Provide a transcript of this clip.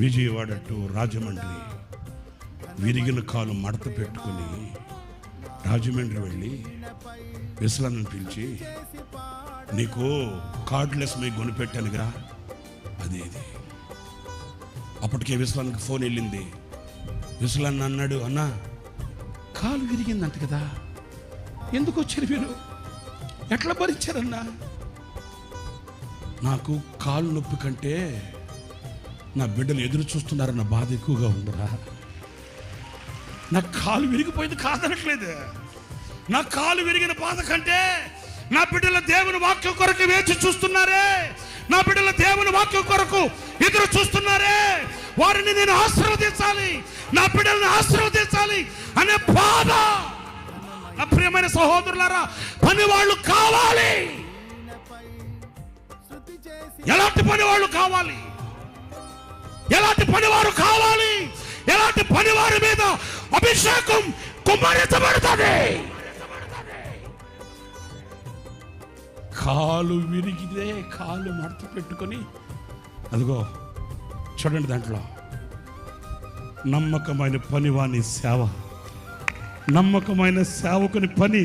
Vijayawada to Rajahmundry విరిగిన కాలు మడత పెట్టుకుని రాజమండ్రి వెళ్ళి విశ్లాన్ని పిలిచి, నీకు కార్డ్లెస్ మీ కొనిపెట్టానుగా అది ఇది. అప్పటికే విశ్లానికి ఫోన్ వెళ్ళింది. విశ్లాన్ని అన్నాడు, అన్నా కాలు విరిగిందంట కదా, ఎందుకు వచ్చారు మీరు, ఎట్లా భరించారన్నా? నాకు కాలు నొప్పి కంటే నా బిడ్డలు ఎదురు చూస్తున్నారన్న బాధ ఎక్కువగా ఉందిరా. నా కాలు విరిగిపోయింది కాదనట్లేదు, నా కాలు విరిగిన బాధ కంటే నా బిడ్డల దేవుని వాక్యం కొరకు వేచి చూస్తున్నారే, నా బిడ్డల దేవుని వాక్యం కొరకు ఎదురు చూస్తున్నారే, వారిని నేను ఆశీర్వదించాలి, నా బిడ్డలను ఆశీర్వదించాలి అనే బాధ. నా ప్రియమైన సహోదరులారా, పని వాళ్ళు కావాలి. ఎలాంటి పని వాళ్ళు కావాలి, ఎలాంటి పనివారు కావాలి, ఎలాంటి పనివారి మీద అభిషేకం కుమ్మరించబడుతుంది. కాలు విరిగితే కాలు మడత పెట్టుకొని, అదిగో చూడండి, దాంట్లో నమ్మకమైన పనివాని సేవ, నమ్మకమైన సేవకుని పని